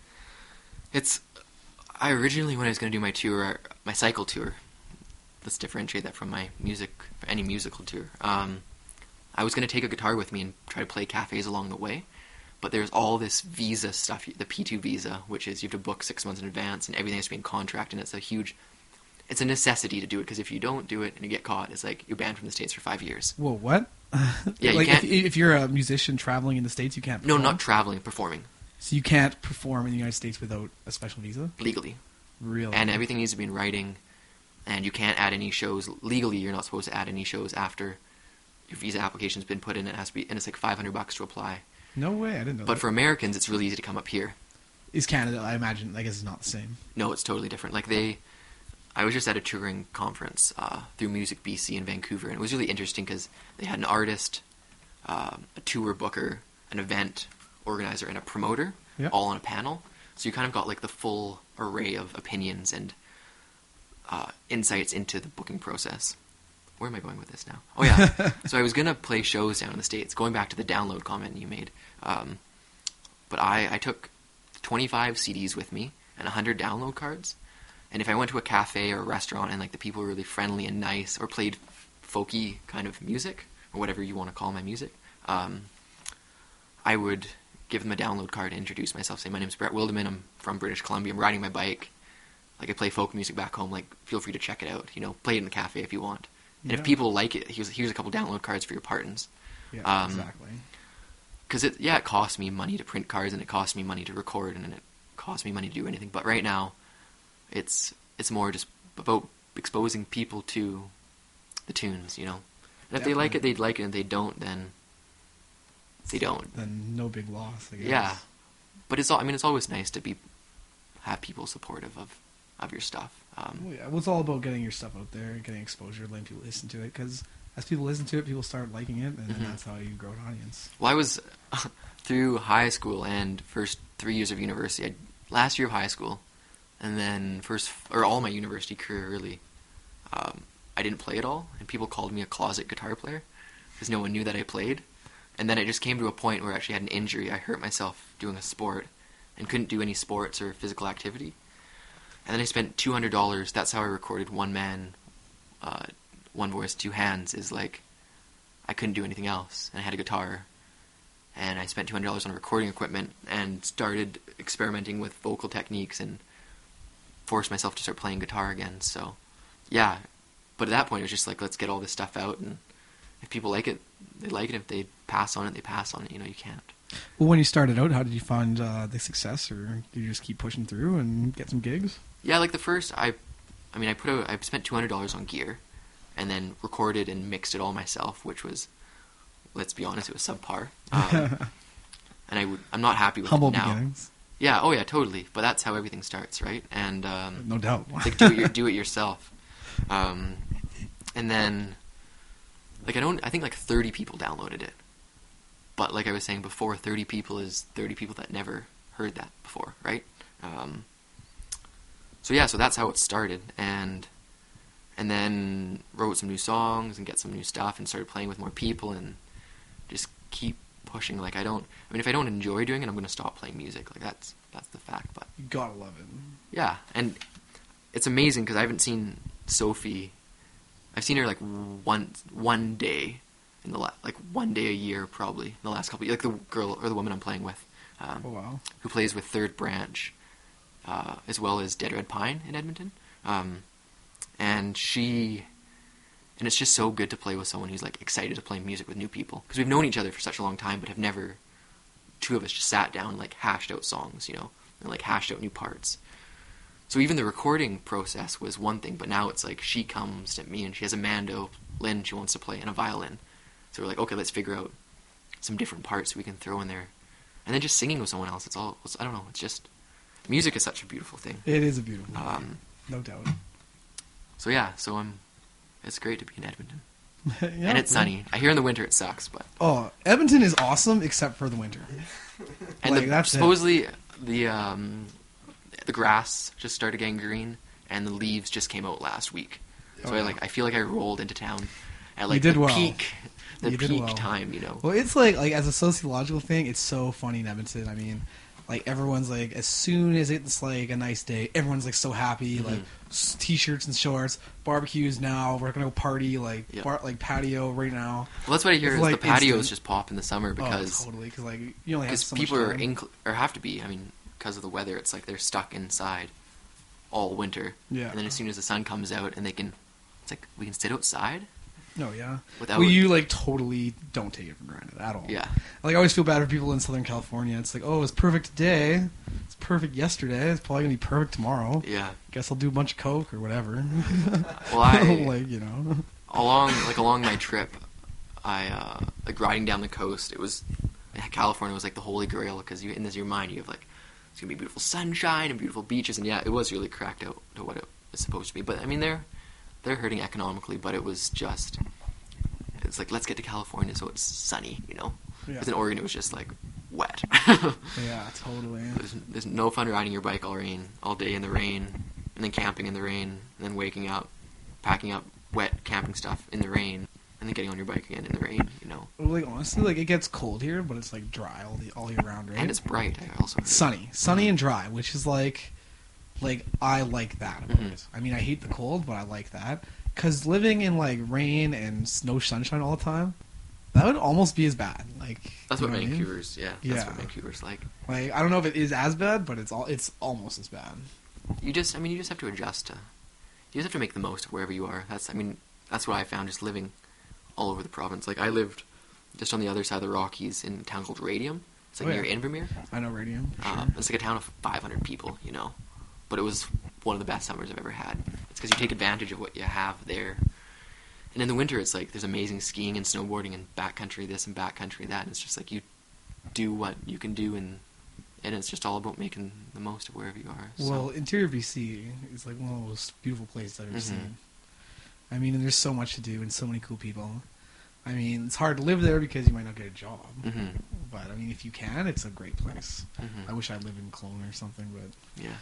I originally, when I was going to do my tour, my cycle tour, let's differentiate that from any musical tour. I was going to take a guitar with me and try to play cafes along the way, but there's all this visa stuff, the P2 visa, which is you have to book 6 months in advance, and everything has to be in contract, and it's a necessity to do it, because if you don't do it and you get caught, it's like you're banned from the States for 5 years. Whoa, what? Yeah, like you can't. If you're a musician traveling in the States, you can't perform? No, not traveling, performing. So you can't perform in the United States without a special visa? Legally. Really? And everything needs to be in writing, and you can't add any shows. Legally, you're not supposed to add any shows after your visa application's been put in. It has to be, and it's like $500 to apply. No way, I didn't know But that. for Americans, it's really easy to come up here. Is Canada? I imagine. I guess it's not the same. No, it's totally different. Like I was just at a touring conference through Music BC in Vancouver, and it was really interesting because they had an artist, a tour booker, an event organizer, and a promoter, all on a panel. So you kind of got like the full array of opinions and insights into the booking process. Where am I going with this now? Oh yeah, so I was gonna play shows down in the States. Going back to the download comment you made, but I took 25 CDs with me and 100 download cards. And if I went to a cafe or a restaurant and like the people were really friendly and nice, or played folky kind of music, or whatever you want to call my music, I would give them a download card and introduce myself. Say, my name's Brett Wildeman, I'm from British Columbia, I'm riding my bike. Like, I play folk music back home, like, feel free to check it out. You know, play it in the cafe if you want. And if people like it, here's a couple download cards for your partons. Yeah, exactly. Because it costs me money to print cards, and it costs me money to record, and it costs me money to do anything. But right now, it's more just about exposing people to the tunes, you know. And if they like it, they'd like it, and if they don't, then they don't. Then no big loss, I guess. Yeah. But it's always nice to have people supportive of your stuff. Well, it's all about getting your stuff out there, getting exposure, letting people listen to it, because as people listen to it, people start liking it, and then that's how you grow an audience. Well, I was through high school and first 3 years of university. Last year of high school, and then all my university career, really, I didn't play at all, and people called me a closet guitar player because no one knew that I played. And then it just came to a point where I actually had an injury. I hurt myself doing a sport and couldn't do any sports or physical activity. And then I spent $200. That's how I recorded one man, one voice, two hands. Is like, I couldn't do anything else, and I had a guitar. And I spent $200 on recording equipment and started experimenting with vocal techniques and forced myself to start playing guitar again. So, yeah. But at that point, it was just like, let's get all this stuff out, and if people like it, they like it. If they pass on it, they pass on it. You know, you can't. Well, when you started out, how did you find the success, or did you just keep pushing through and get some gigs? Yeah, like the first, I spent $200 on gear, and then recorded and mixed it all myself, which was, let's be honest, it was subpar. And I'm not happy with Humble it now. beginnings. Yeah, oh yeah, totally. But that's how everything starts, right? And no doubt. like do it yourself. And then, like, I think like 30 people downloaded it. But like I was saying before, 30 people is 30 people that never heard that before, right? So that's how it started, and then wrote some new songs and get some new stuff and started playing with more people and just keep pushing. Like, if I don't enjoy doing it, I'm going to stop playing music. Like, that's the fact. But You gotta love it. yeah, and it's amazing because I haven't seen Sophie. I've seen her like one day in the one day a year probably in the last couple of years. Like the girl or the woman I'm playing with, Oh wow. who plays with Third Branch, as well as Dead Red Pine in Edmonton, and it's just so good to play with someone who's like excited to play music with new people, because we've known each other for such a long time but have never, two of us just sat down and like hashed out songs, you know, and like hashed out new parts. So even the recording process was one thing, but now it's like she comes to me and she has a mandolin she wants to play and a violin. So we're like, okay, let's figure out some different parts we can throw in there. And then just singing with someone else, I don't know, it's just, music is such a beautiful thing. It is a beautiful thing, no doubt. So yeah, it's great to be in Edmonton. Yeah, and it's sunny. I hear in the winter it sucks, but... Oh, Edmonton is awesome except for the winter. And like, supposedly the grass just started getting green, and the leaves just came out last week. So I feel like I rolled into town at like peak time, you know. Well, it's like as a sociological thing, it's so funny in Edmonton. I mean, like everyone's like, as soon as it's like a nice day, everyone's like so happy, like t-shirts and shorts, barbecues now, we're gonna go party, like patio right now. Well, that's what I hear is like the patios just pop in the summer because totally, because like you only have so much people time. or have to be. I mean, because of the weather, it's like they're stuck inside all winter. Yeah. And then as soon as the sun comes out and it's like we can sit outside. No, yeah. Well, you like totally don't take it for granted at all. Yeah. Like I always feel bad for people in Southern California. It's like, oh, it's perfect today. It's perfect yesterday. It's probably gonna be perfect tomorrow. Yeah. Guess I'll do a bunch of coke or whatever. Well, like, you know. Along my trip, I like riding down the coast. It was California was like the holy grail because in your mind you have like it's gonna be beautiful sunshine and beautiful beaches, and yeah, it was really cracked out to what it was supposed to be. But I mean, they're hurting economically, but it was just, it's like, let's get to California so it's sunny, you know? Yeah. Because in Oregon it was just like wet. Yeah, totally. There's no fun riding your bike all day in the rain, and then camping in the rain, and then waking up, packing up wet camping stuff in the rain, and then getting on your bike again in the rain, you know? Well, like, honestly, like, it gets cold here, but it's, like, dry all year round, right? And it's bright, I also heard. Sunny and dry, which is, like, I like that about Mhm. it. I mean, I hate the cold, but I like that. Because living in, like, rain and no sunshine all the time, that would almost be as bad. Like, That's you what know I mean? Vancouver's, That's Yeah. what Vancouver's like. Like, I don't know if it is as bad, but it's almost as bad. You just have to adjust you just have to make the most of wherever you are. That's what I found just living all over the province. Like, I lived just on the other side of the Rockies in a town called Radium. It's like near Invermere. I know Radium. Sure. It's like a town of 500 people, you know. But it was one of the best summers I've ever had. It's because you take advantage of what you have there. And in the winter, it's like there's amazing skiing and snowboarding and backcountry this and backcountry that. And it's just like you do what you can do, and it's just all about making the most of wherever you are. So. Well, interior BC is like one of the most beautiful places I've ever Mhm. seen. I mean, and there's so much to do and so many cool people. I mean, it's hard to live there because you might not get a job. Mhm. But, I mean, if you can, it's a great place. Mhm. I wish I lived in Kelowna or something, but Yeah.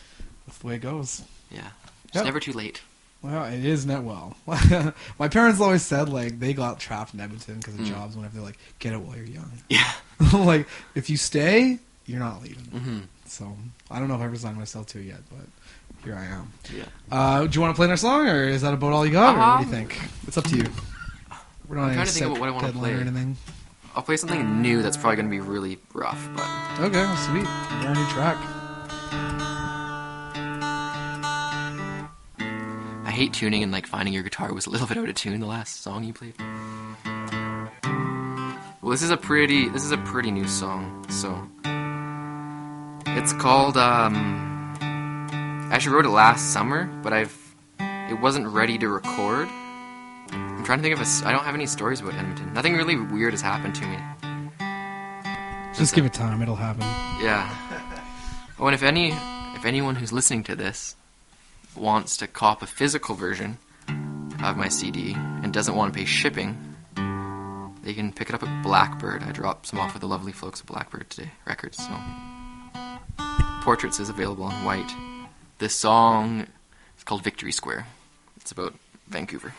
that's the way it goes. Yeah. It's Yep. never too late. Well, it is not well. My parents always said, like, they got trapped in Edmonton because of jobs whenever they're like, get it while you're young. Yeah. Like, if you stay, you're not leaving. Mhm. So, I don't know if I've resigned myself to it yet, but here I am. Yeah. Do you want to play another song, or is that about all you got, or what do you think? It's up to you. We're not I'm on trying any to think set of what I wanna deadline or play. anything. I'll play something new that's probably going to be really rough, but... Okay, well, sweet. Brand new track. I hate tuning and, like, finding your guitar was a little bit out of tune the last song you played. Well, this is a pretty new song, so... It's called, I actually wrote it last summer, but it wasn't ready to record. I'm trying to think of I don't have any stories about Edmonton. Nothing really weird has happened to me. Just give it time, it'll happen. Yeah. Oh, and if anyone who's listening to this wants to cop a physical version of my CD and doesn't want to pay shipping, they can pick it up at Blackbird. I dropped some off with the lovely folks at Blackbird today, records, so... Portraits is available on white. This song is called Victory Square. It's about Vancouver.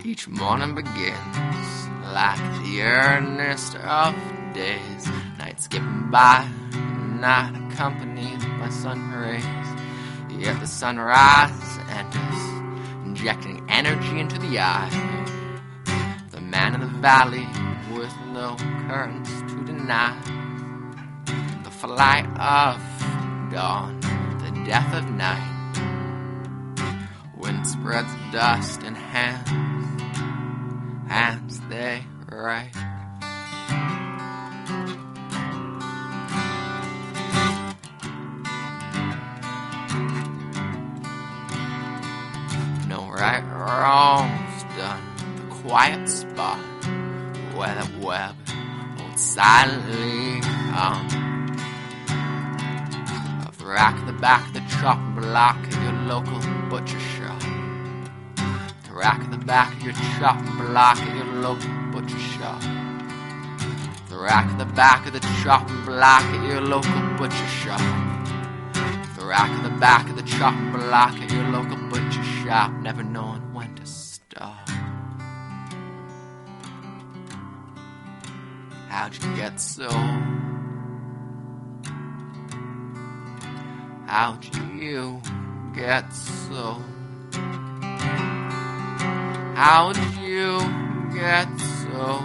Each morning begins like the earliest of days. Night skipping by, not accompanied by sun rays. Yet the sunrise enters, injecting energy into the eye. The man in the valley with no curtains to deny. The flight of dawn, the death of night. Wind spreads dust and hands they write. No right or wrongs done. The quiet spot where that web holds silently on. Of the rack at the back of the chopping block at your local butcher shop. The rack at the back of your chopping block at your local butcher shop. The rack at the back of the chopping block at your local butcher shop. The rack at the back of the chopping block at your local butcher shop, never knowing when to stop. How'd you get so? How'd you get so? How'd you get so?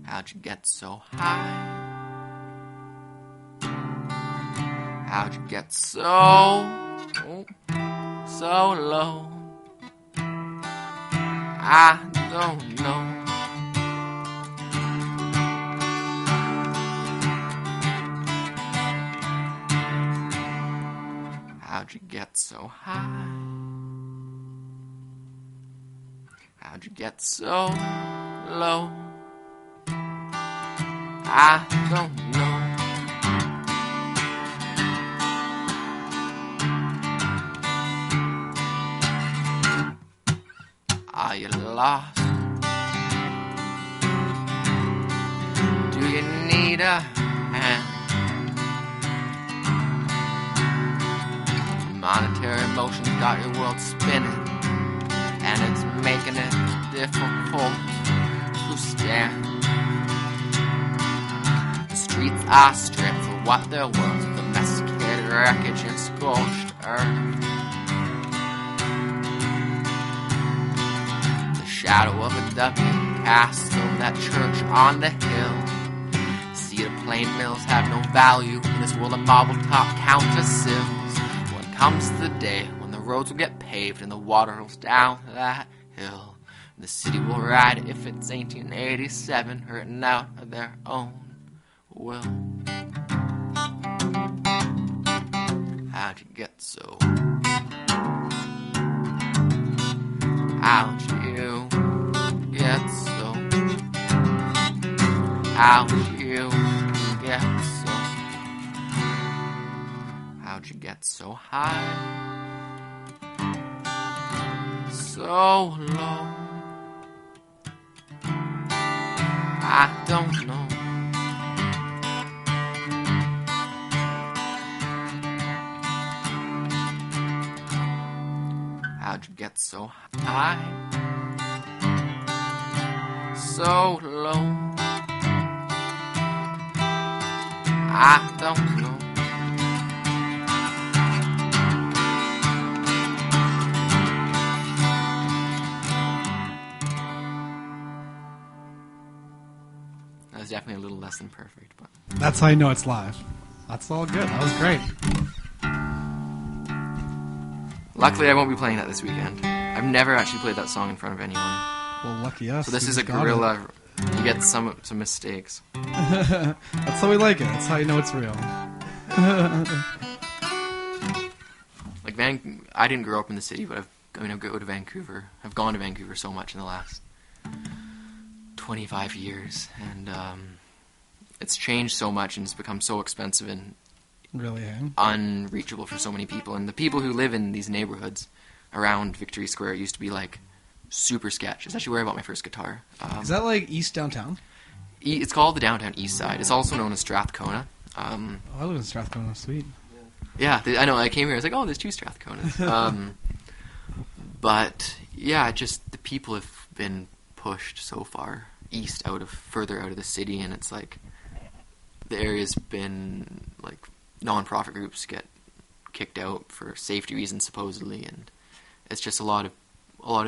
How'd you get so high? How'd you get so low? I don't know. How'd you get so high? How'd you get so low? I don't know. Are you lost? Do you need a hand? Monetary emotions got your world spinning, and it's making it difficult to stand. The streets are stripped for what they're worth, domesticated wreckage and scorched earth. The shadow of a W casts over that church on the hill. See, the plain mills have no value in this world of marble top counter sills. Comes the day when the roads will get paved and the water rolls down that hill. And the city will ride it if it's 1887, hurting out of their own will. How'd you get so? How'd you get so? How'd you get so? How'd you get so high, so low? I don't know. How'd you get so high, so low? I don't know. Definitely a little less than perfect, but That's how you know it's live. That's all good. That was great. luckily I won't be playing that this weekend. I've never actually played that song in front of anyone. Well, lucky us. So this We is a just got Guerrilla. You get some mistakes. it. That's how we like it. That's how you know it's real. Like I didn't grow up in the city, but I've go to Vancouver. I've gone to Vancouver so much in the last 25 years, and it's changed so much, and it's become so expensive and Really, eh? unreachable for so many people. And the people who live in these neighborhoods around Victory Square used to be like super sketch. It's actually where I bought my first guitar. Is that like East Downtown? It's called the Downtown East Side. It's also known as Strathcona. Oh, I live in Strathcona. Sweet. Yeah, I know. I came here. I was like, oh, there's two Strathconas. But yeah, just the people have been pushed so far east, further out of the city, and it's like the area's been like non-profit groups get kicked out for safety reasons supposedly, and it's just a lot of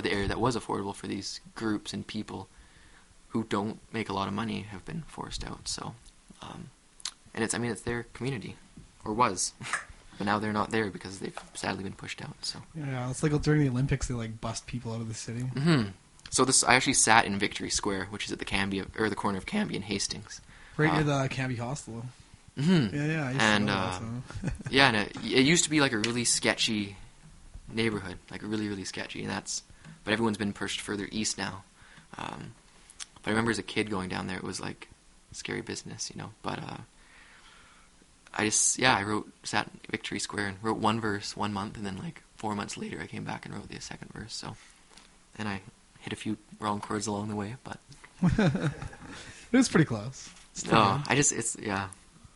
the area that was affordable for these groups and people who don't make a lot of money have been forced out. So, and it's their community, or was. But now they're not there because they've sadly been pushed out. So Yeah, it's like during the Olympics they like bust people out of the city. Mm-hmm. So I actually sat in Victory Square, which is at the corner of Cambie and Hastings. Right near the Cambie Hostel. Mm-hmm. Yeah, I used and to know that, so. yeah, and it used to be like a really sketchy neighborhood, like really, really sketchy, but everyone's been pushed further east now. But I remember as a kid going down there, it was like scary business, But I sat in Victory Square and wrote one verse 1 month, and then like 4 months later I came back and wrote the second verse. So, and I hit a few wrong chords along the way, but it was pretty close. no,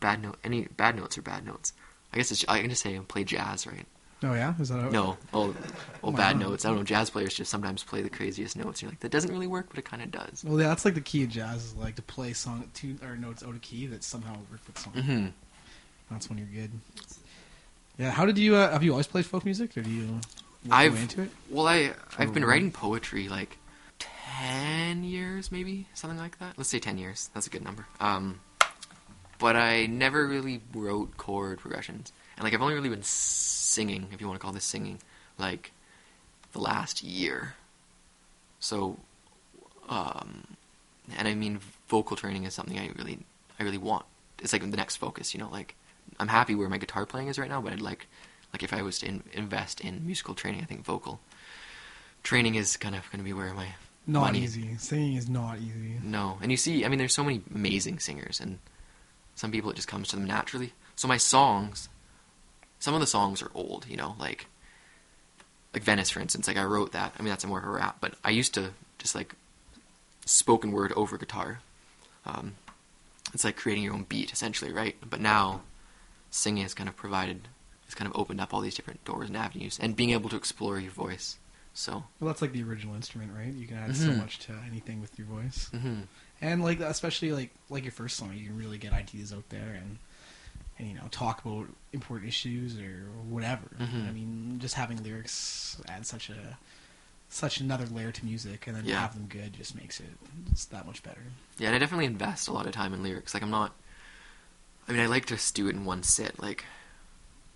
bad note. Any bad notes are bad notes. I guess I can just say I play jazz, right? Oh yeah, is that No, bad notes. I don't know. Jazz players just sometimes play the craziest notes. You're like, that doesn't really work, but it kind of does. Well, yeah, that's like the key of jazz is like to play notes out of key that somehow work with song. Mm-hmm. That's when you're good. Yeah, how did you have you always played folk music, or do you work your way into it? Well, I've been writing poetry like 10 years, maybe something like that. Let's say 10 years. That's a good number. But I never really wrote chord progressions. And, like, I've only really been singing, if you want to call this singing, like, the last year. So, and I mean, vocal training is something I really want. It's like the next focus, you know, like, I'm happy where my guitar playing is right now, but I'd like if I was to invest in musical training, I think vocal training is kind of going to be where my money... easy. Singing is not easy. No. And you see, I mean, there's so many amazing singers, and some people it just comes to them naturally. So my songs, some of the songs are old, you know, like Venice, for instance. Like, I wrote that. I mean, that's more of a rap, but I used to just, like, spoken word over guitar. It's like creating your own beat, essentially, right? But now, singing has kind of opened up all these different doors and avenues, and being able to explore your voice. So, well, that's like the original instrument, right? You can add so much to anything with your voice, and like especially like your first song, you can really get ideas out there and you know, talk about important issues or whatever. I mean, just having lyrics adds such another layer to music, and then to have them good just makes it's that much better. Yeah, and I definitely invest a lot of time in lyrics. Like, I like to do it in one sit. Like,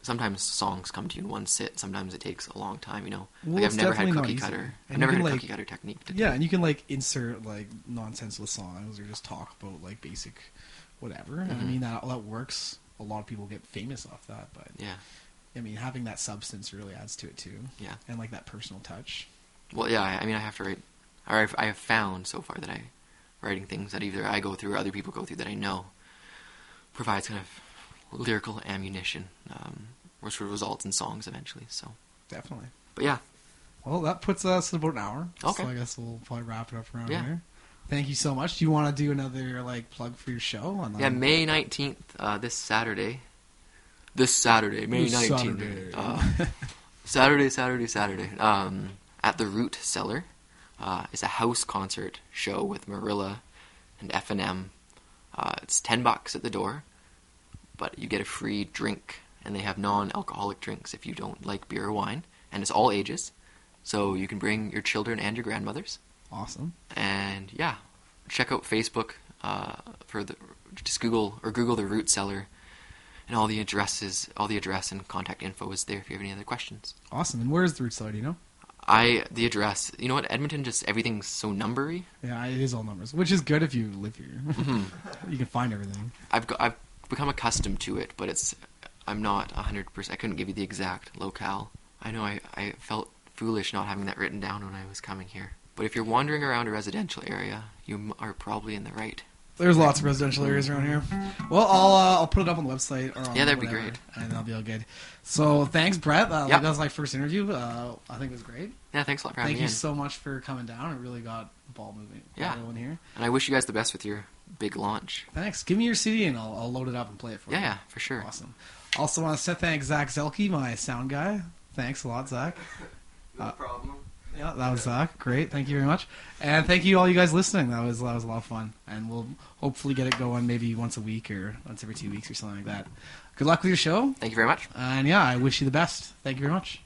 sometimes songs come to you in one sit. Sometimes it takes a long time, you know. Well, like, I've never had cookie cutter. I've never had a cookie cutter technique. And you can, like, insert, like, nonsenseless songs or just talk about, like, basic whatever. And I mean, that works. A lot of people get famous off that, but yeah, I mean, having that substance really adds to it too. Yeah, and like that personal touch. Well, yeah, I mean, I have to write, or I have found so far that writing things that either I go through or other people go through that I know provides kind of lyrical ammunition, which results in songs eventually. So definitely. But yeah. Well, that puts us at about an hour. Okay. So I guess we'll probably wrap it up around here. Thank you so much. Do you want to do another like plug for your show? Yeah, May 19th, this Saturday. This Saturday, May 19th. Saturday. At the Root Cellar. It's a house concert show with Guerrilla and F&M. It's $10 at the door, but you get a free drink, and they have non-alcoholic drinks if you don't like beer or wine, and it's all ages, so you can bring your children and your grandmothers. Awesome. And yeah, check out Facebook just Google the Root Cellar, and all the address and contact info is there if you have any other questions. Awesome. And where is the Root Cellar? Do you know? The address. You know what? Edmonton, just everything's so numbery. Yeah, it is all numbers, which is good if you live here. You can find everything. I've become accustomed to it, but I'm not 100%. I couldn't give you the exact locale. I know I felt foolish not having that written down when I was coming here. But if you're wandering around a residential area, you are probably in the right. There's lots of residential areas around here. Well, I'll put it up on the website. Or on that'd whatever, be great. And that'll be all good. So thanks, Brett. That was my first interview. I think it was great. Yeah, thanks a lot for having me. Thank you so much for coming down. It really got the ball moving. Going here. And I wish you guys the best with your big launch. Thanks. Give me your CD and I'll load it up and play it for you. Yeah, for sure. Awesome. Also want to thank Zach Zelke, my sound guy. Thanks a lot, Zach. No problem. Yeah, that was Zach. Great. Thank you very much. And thank you all you guys listening. That was a lot of fun. And we'll hopefully get it going maybe once a week or once every 2 weeks or something like that. Good luck with your show. Thank you very much. And yeah, I wish you the best. Thank you very much.